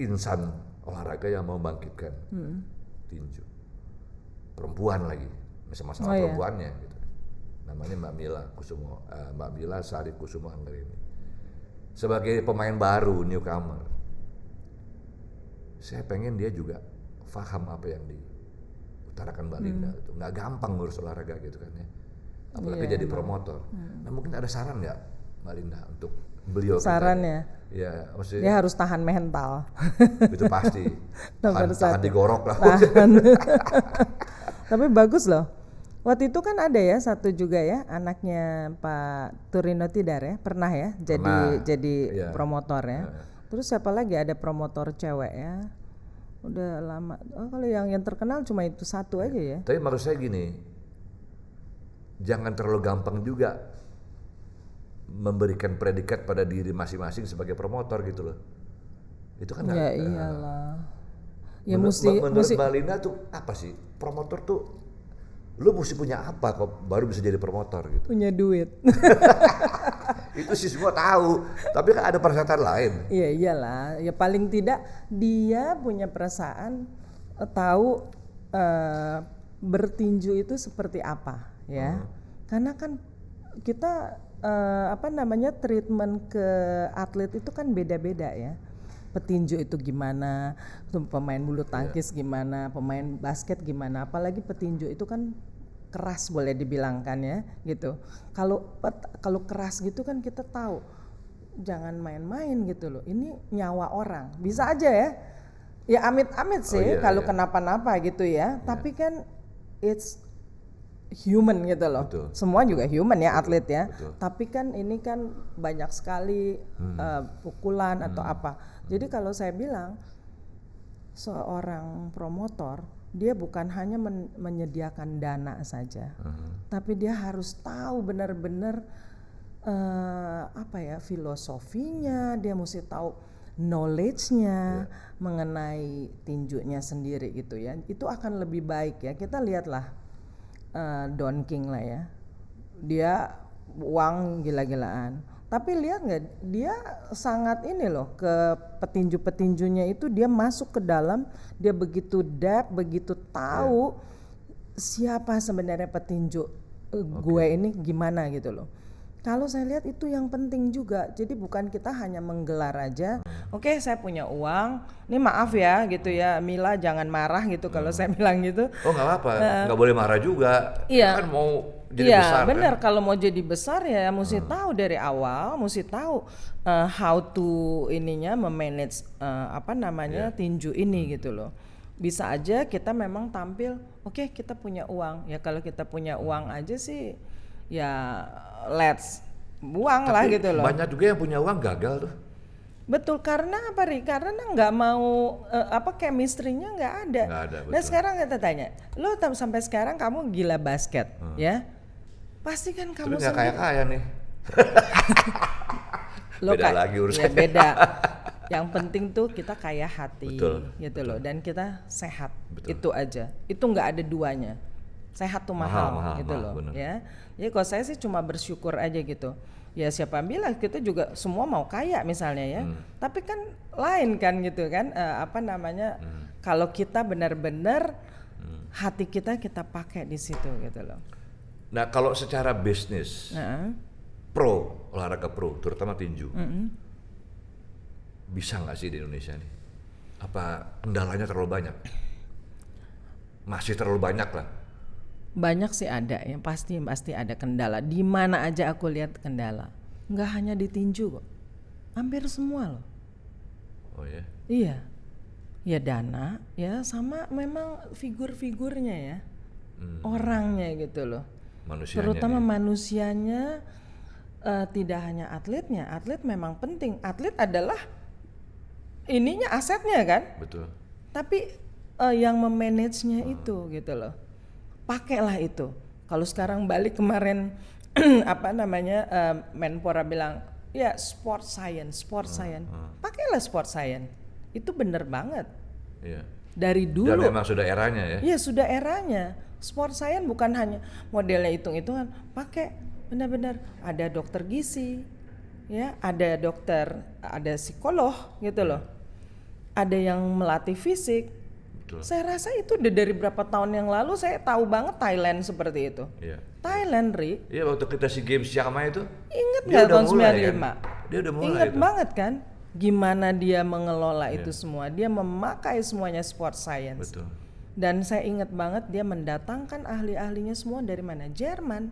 insan olahraga yang mau bangkitkan tinju. Perempuan lagi, masalah perempuannya gitu. Namanya Mbak Mila Sari Kusumo Anggreni. Sebagai pemain baru, newcomer, saya pengen dia juga paham apa yang diutarakan Mbak Linda. Itu nggak gampang ngurus olahraga gitu kan ya, apalagi jadi promotor. Nah mungkin ada saran nggak Mbak Linda untuk beliau? Sarannya? Ya maksudnya dia harus tahan mental. Itu pasti. tahan digorok lah. Tapi bagus loh. Waktu itu kan ada ya satu juga ya, anaknya Pak Turino Tidar ya, pernah ya jadi promotor ya. Terus siapa lagi, ada promotor cewek ya, udah lama. Oh, kalau yang terkenal cuma itu satu aja ya. Tapi maksud saya gini, jangan terlalu gampang juga memberikan predikat pada diri masing-masing sebagai promotor gitu loh. Itu kan ya iyalah. Ya menurut Mbak Linda tuh apa sih promotor tuh? Lu mesti punya apa kok baru bisa jadi promotor gitu? Punya duit. Itu sih semua tahu, tapi kan ada persyaratan lain. Iya iyalah, ya paling tidak dia punya perasaan tahu bertinju itu seperti apa ya. Karena kan kita treatment ke atlet itu kan beda-beda ya. Petinju itu gimana, pemain bulu tangkis gimana, pemain basket gimana, apalagi petinju itu kan keras boleh dibilangkan ya gitu. Kalau keras gitu kan kita tahu jangan main-main gitu loh. Ini nyawa orang, bisa aja ya. Ya amit-amit sih kalau kenapa-napa gitu ya. Tapi kan it's human gitu loh. Betul. Semua juga human ya, atlet ya. Betul. Tapi kan ini kan banyak sekali pukulan atau apa. Jadi kalau saya bilang seorang promotor dia bukan hanya menyediakan dana saja, tapi dia harus tahu benar-benar filosofinya, dia mesti tahu knowledge-nya mengenai tinjunya sendiri gitu ya. Itu akan lebih baik ya. Kita lihatlah Don King lah ya, dia uang gila-gilaan, tapi lihat nggak dia sangat ini loh ke petinju-petinjunya itu, dia masuk ke dalam, dia begitu begitu tahu siapa sebenarnya petinju gue ini gimana gitu loh. Kalau saya lihat itu yang penting juga. Jadi bukan kita hanya menggelar aja. Oke, saya punya uang. Ini maaf ya gitu ya, Mila jangan marah gitu kalau saya bilang gitu. Oh nggak apa-apa, nggak boleh marah juga. Iya. Kan mau jadi besar. Iya benar. Kan? Kalau mau jadi besar ya mesti tahu dari awal, mesti tahu how to memanage tinju ini gitu loh. Bisa aja kita memang tampil, oke, kita punya uang. Ya kalau kita punya uang aja sih ya let's buang lah gitu loh. Banyak juga yang punya uang gagal tuh. Betul, karena apa Ri? Karena nggak mau chemistry-nya nggak ada. Nah sekarang kita tanya, lo sampai sekarang kamu gila basket ya? Pasti kan kamu nggak kaya-kaya nih. Beda lagi urusannya. Ya beda. Yang penting tuh kita kaya hati, gitu loh, dan kita sehat. Itu aja. Itu nggak ada duanya. Sehat tuh mahal gitu loh, bener. Ya. Jadi kalau saya sih cuma bersyukur aja gitu. Ya siapa bilang kita juga semua mau kaya misalnya ya. Tapi kan lain kan gitu kan, kalau kita benar-benar hati kita pakai di situ gitu loh. Nah kalau secara bisnis, olahraga pro, terutama tinju, bisa nggak sih di Indonesia nih? Apa kendalanya terlalu banyak? Masih terlalu banyak lah. Banyak sih ada, yang pasti ada kendala. Di mana aja aku lihat kendala. Nggak hanya di tinju kok, hampir semua loh. Oh ya? Iya, ya dana, ya sama memang figur-figurnya ya, orangnya gitu loh. Manusianya terutama manusianya, tidak hanya atletnya. Atlet memang penting. Atlet adalah ininya, asetnya kan. Betul. Tapi yang memanagenya itu gitu loh. Pakailah itu. Kalau sekarang balik kemarin Menpora bilang ya sport science. Pakailah sport science. Itu bener banget. Iya. Dari dulu. Dan memang sudah eranya ya. Iya sudah eranya. Sport science bukan hanya modelnya hitung-hitungan. Pakai benar-benar ada dokter gizi, ya, ada dokter, ada psikolog gitu loh. Ada yang melatih fisik. Betul. Saya rasa itu udah dari berapa tahun yang lalu saya tahu banget Thailand seperti itu. Iya. Thailand, Ri. Iya waktu kita SEA Games Chiang Mai itu. Ingat nggak tahun 95? Kan? Dia udah mulai. Ingat itu. banget kan? gimana dia mengelola itu semua. Dia memakai semuanya sport science. Betul. Dan saya ingat banget dia mendatangkan ahli-ahlinya semua dari mana? Jerman.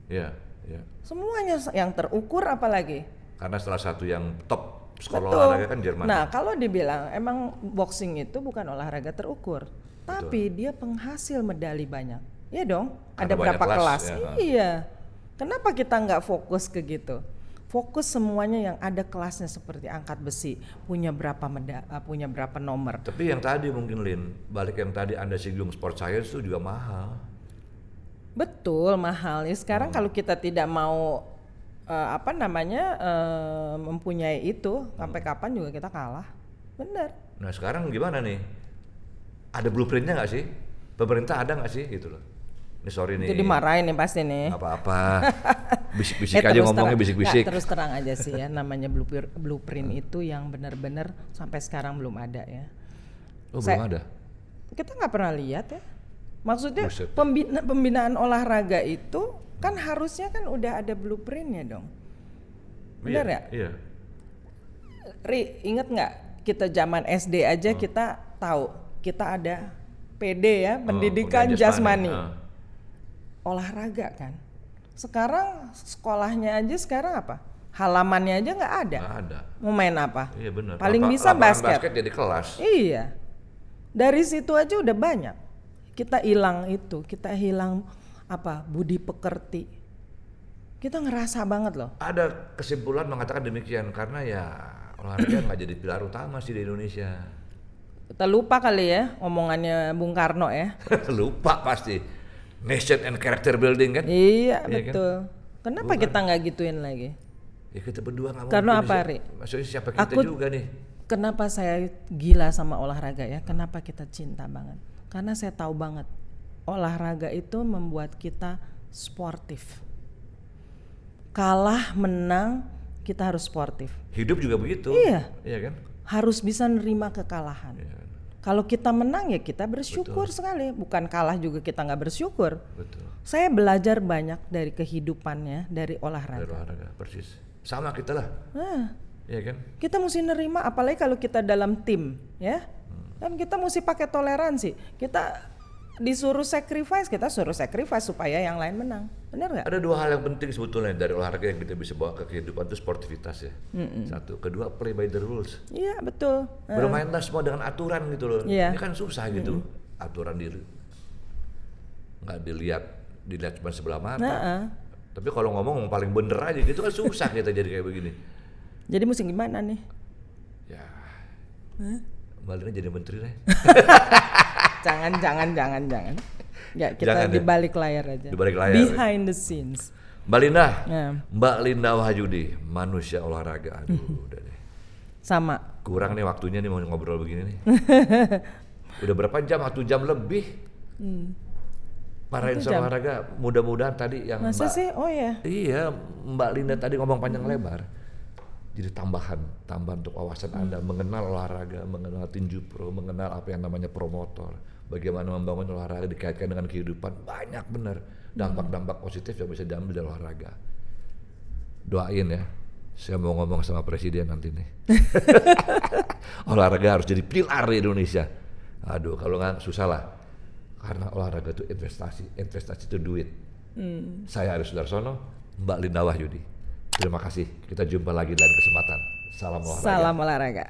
Iya. Semuanya yang terukur apalagi. Karena salah satu yang top sekolah Betul. olahraga kan Jerman. Nah, kalau dibilang emang boxing itu bukan olahraga terukur, tapi dia penghasil medali banyak. Iya dong. Karena ada berapa kelas? Ya. Iya. Kenapa kita nggak fokus ke gitu? Fokus semuanya yang ada kelasnya seperti angkat besi, punya berapa nomor. Tapi yang tadi mungkin Lin, balik yang tadi Anda singgung sport science itu juga mahal. Betul, mahal. Ya sekarang kalau kita tidak mau mempunyai itu, sampai kapan juga kita kalah. Benar. Nah sekarang gimana nih? Ada blueprintnya nggak sih? Pemerintah ada nggak sih gitu loh? Ini sorry nih. Itu dimarahin nih pasti nih. Apa-apa. Bisik-bisik aja ngomongnya, bisik-bisik. Terus terang aja sih ya, namanya blueprint itu yang benar-benar sampai sekarang belum ada ya. Oh belum ada? Kita nggak pernah lihat ya. Maksudnya pembinaan olahraga itu kan harusnya kan udah ada blueprintnya dong. Benar ya? Iya. Ri, inget nggak kita zaman SD aja kita tahu kita ada PD ya, pendidikan jasmani. Olahraga kan. Sekarang sekolahnya aja sekarang apa? Halamannya aja nggak ada. Nggak ada. Mau main apa? Iya benar. Paling bisa basket. Basket jadi kelas. Iya. Dari situ aja udah banyak. Kita hilang itu, kita hilang budi pekerti. Kita ngerasa banget loh. Ada kesimpulan mengatakan demikian karena ya olahraga nggak jadi pilar utama sih di Indonesia. Kita lupa kali ya omongannya Bung Karno ya. Lupa pasti. Nation and character building kan? Iya betul. Kan? Kenapa kita nggak gituin lagi? Ya kita berdua nggak mau. Karena apa, Ri? Maksudnya siapa kita juga nih? Kenapa saya gila sama olahraga ya? Kenapa kita cinta banget? Karena saya tahu banget olahraga itu membuat kita sportif. Kalah menang kita harus sportif. Hidup juga begitu. Iya kan? Harus bisa nerima kekalahan. Iya. Kalau kita menang ya kita bersyukur sekali. Bukan kalah juga kita nggak bersyukur. Betul. Saya belajar banyak dari kehidupannya, dari olahraga. Dari olahraga, persis. Sama kita lah. Iya kan? Kita mesti nerima, apalagi kalau kita dalam tim, ya. Kan kita mesti pakai toleransi. Kita disuruh sacrifice, kita suruh sacrifice supaya yang lain menang. Benar nggak? Ada dua hal yang penting sebetulnya dari olahraga yang kita bisa bawa ke kehidupan itu sportivitas ya. Satu, kedua play by the rules. Iya betul. Bermainlah semua dengan aturan gitu loh. Ini kan susah gitu. Aturan diri nggak dilihat cuma sebelah mata. Tapi kalau ngomong paling bener aja gitu kan susah kita jadi kayak begini. Jadi mesti gimana nih? Ya. Mbak Lina jadi menteri deh. Jangan. Ya kita di balik layar aja. Di balik layar. Behind the scenes. Mbak Linda, Mbak Linda Wahyudi, manusia olahraga. Aduh, udah deh. Sama. Kurang nih waktunya nih mau ngobrol begini nih. Udah berapa jam? 1 jam lebih. Para insan olahraga, mudah-mudahan tadi yang Masa sih? Oh ya. Iya, Mbak Linda tadi ngomong panjang lebar. Jadi tambahan untuk wawasan Anda mengenal olahraga, mengenal tinju pro, mengenal apa yang namanya promotor, bagaimana membangun olahraga dikaitkan dengan kehidupan, banyak benar dampak-dampak positif yang bisa diambil dari olahraga. Doain ya, saya mau ngomong sama presiden nanti nih. Olahraga harus jadi pilar di Indonesia. Aduh, kalau nggak susah lah, karena olahraga itu investasi itu duit. Saya Aris Sudarsono, Mbak Linda Wahyudi. Terima kasih. Kita jumpa lagi dalam kesempatan. Salam olahraga. Salam olahraga.